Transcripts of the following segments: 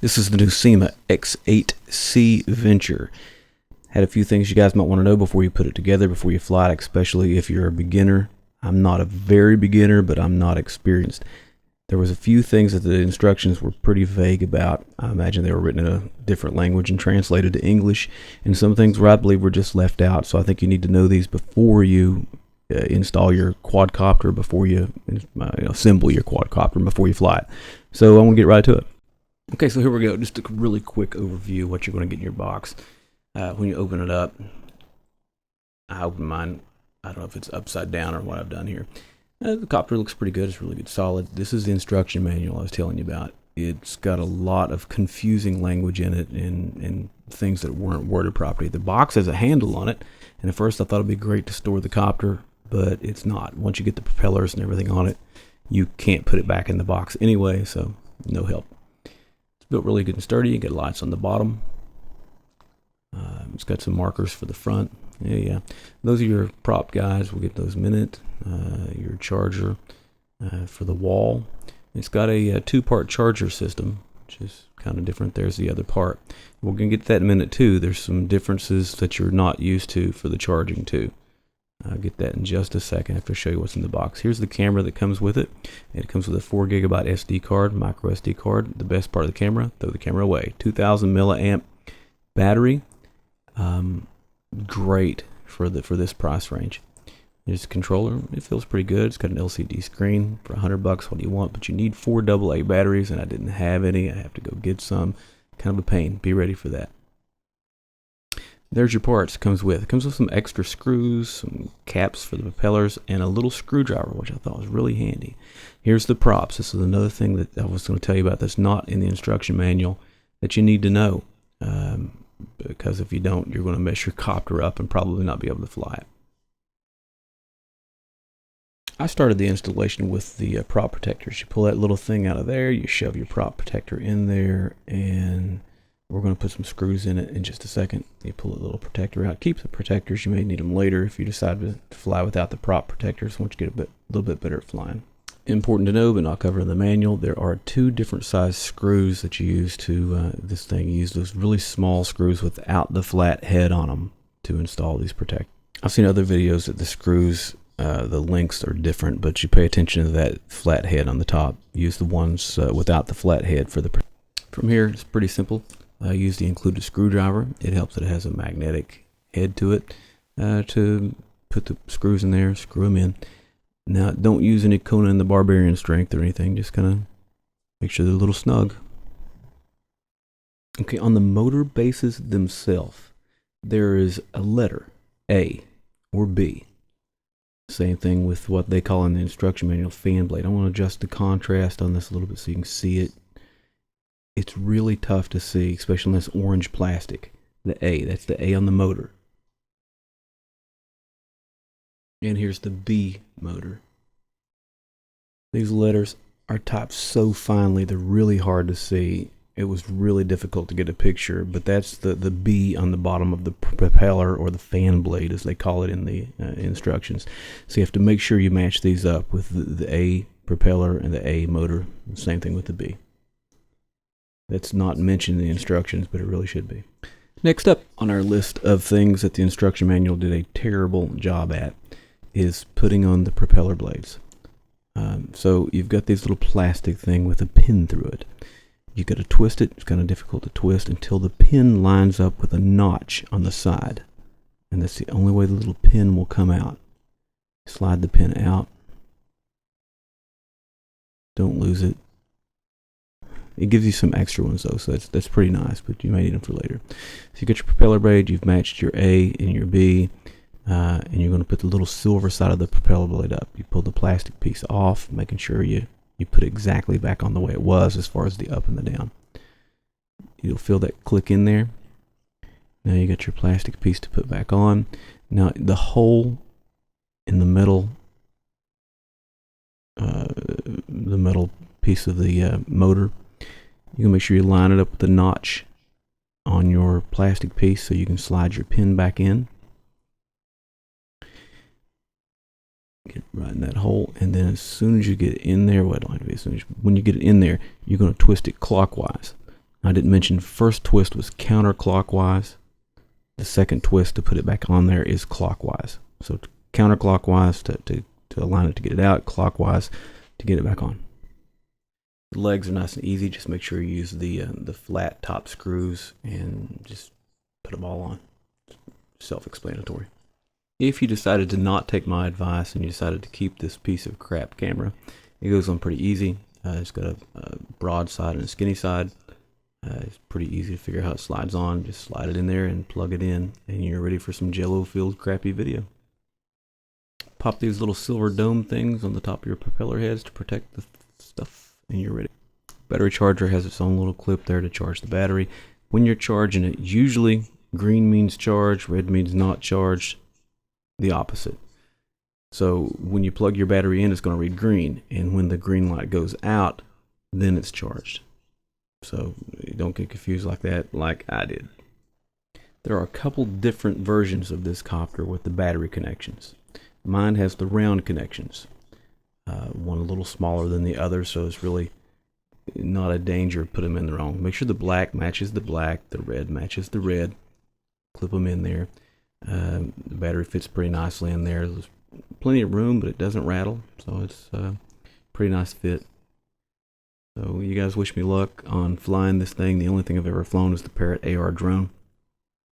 This is the new Syma X8C Venture. Had a few things you guys might want to know before you put it together, before you fly it, especially if you're a beginner. I'm not a very beginner, but I'm not experienced. There was a few things that the instructions were pretty vague about. I imagine they were written in a different language and translated to English, and some things where I believe were just left out. So I think you need to know these before you install your quadcopter, before you assemble your quadcopter, and before you fly it. So I'm going to get right to it. Okay, so here we go. Just a really quick overview of what you're going to get in your box. When you open it up, I open mine. I don't know if it's upside down or what I've done here. The copter looks pretty good. It's really good, solid. This is the instruction manual I was telling you about. It's got a lot of confusing language in it and things that weren't worded properly. The box has a handle on it, and at first I thought it'd be great to store the copter, but it's not. Once you get the propellers and everything on it, you can't put it back in the box anyway, so no help. Built really good and sturdy. You get lights on the bottom. It's got some markers for the front. Yeah. Those are your prop guys. We'll get those in a minute. Your charger for the wall. It's got a two-part charger system, which is kind of different. There's the other part. We're going to get to that in a minute too. There's some differences that you're not used to for the charging too. I'll get that in just a second after I show you what's in the box. Here's the camera that comes with it. It comes with a 4 gigabyte SD card, micro SD card. The best part of the camera, throw the camera away. 2000 milliamp battery. Great for this price range. Here's the controller. It feels pretty good. It's got an LCD screen for $100. What do you want? But you need 4 AA batteries, and I didn't have any. I have to go get some. Kind of a pain. Be ready for that. There's your parts. It comes with some extra screws, some caps for the propellers, and a little screwdriver, which I thought was really handy. Here's the props. This is another thing that I was going to tell you about that's not in the instruction manual that you need to know, because if you don't, you're going to mess your copter up and probably not be able to fly it. I started the installation with the prop protectors. You pull that little thing out of there, you shove your prop protector in there, and we're going to put some screws in it in just a second. You pull a little protector out. Keep the protectors. You may need them later if you decide to fly without the prop protectors once you get a little bit better at flying. Important to know, but not covered in the manual, there are 2 different size screws that you use to this thing. You use those really small screws without the flat head on them to install these protectors. I've seen other videos that the screws, the lengths are different, but you pay attention to that flat head on the top. Use the ones without the flat head for the. From here, it's pretty simple. Use the included screwdriver. It helps that it has a magnetic head to it to put the screws in there, screw them in. Now, don't use any Conan the Barbarian strength or anything. Just kind of make sure they're a little snug. Okay, on the motor bases themselves, there is a letter, A or B. Same thing with what they call in the instruction manual fan blade. I want to adjust the contrast on this a little bit so you can see it. It's really tough to see, especially in this orange plastic. The A, that's the A on the motor. And here's the B motor. These letters are typed so finely, they're really hard to see. It was really difficult to get a picture, but that's the B on the bottom of the propeller, or the fan blade as they call it in the instructions. So you have to make sure you match these up with the A propeller and the A motor. Same thing with the B. That's not mentioned in the instructions, but it really should be. Next up on our list of things that the instruction manual did a terrible job at is putting on the propeller blades. So you've got this little plastic thing with a pin through it. You've got to twist it. It's kind of difficult to twist until the pin lines up with a notch on the side. And that's the only way the little pin will come out. Slide the pin out. Don't lose it. It gives you some extra ones though, so that's pretty nice, but you may need them for later. So you got your propeller blade, you've matched your A and your B, and you're going to put the little silver side of the propeller blade up. You pull the plastic piece off, making sure you put it exactly back on the way it was as far as the up and the down. You'll feel that click in there. Now you got your plastic piece to put back on. Now the hole in the metal piece of the motor, you can make sure you line it up with the notch on your plastic piece so you can slide your pin back in. Get right in that hole, and then as soon as you get in there, when you get it in there, you're going to twist it clockwise. I didn't mention first twist was counterclockwise. The second twist to put it back on there is clockwise. So counterclockwise to align it to get it out, clockwise to get it back on. The legs are nice and easy. Just make sure you use the flat top screws and just put them all on. Self-explanatory. If you decided to not take my advice and you decided to keep this piece of crap camera, it goes on pretty easy. It's got a broad side and a skinny side. It's pretty easy to figure out how it slides on. Just slide it in there and plug it in, and you're ready for some jello-filled crappy video. Pop these little silver dome things on the top of your propeller heads to protect the stuff, and you're ready. Battery charger has its own little clip there to charge the battery. When you're charging it, usually green means charged, red means not charged, the opposite. So when you plug your battery in, it's going to read green, and when the green light goes out, then it's charged. So you don't get confused like that, like I did. There are a couple different versions of this copter with the battery connections. Mine has the round connections. One a little smaller than the other, so it's really not a danger to put them in the wrong. Make sure the black matches the black, the red matches the red. Clip them in there. The battery fits pretty nicely in there. There's plenty of room, but it doesn't rattle, so it's a pretty nice fit. So you guys wish me luck on flying this thing. The only thing I've ever flown is the Parrot AR drone.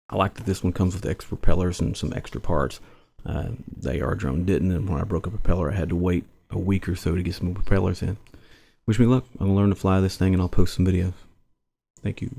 I like that this one comes with extra propellers and some extra parts. The AR drone didn't, and when I broke a propeller, I had to wait a week or so to get some more propellers in. Wish me luck. I'm going to learn to fly this thing, and I'll post some videos. Thank you.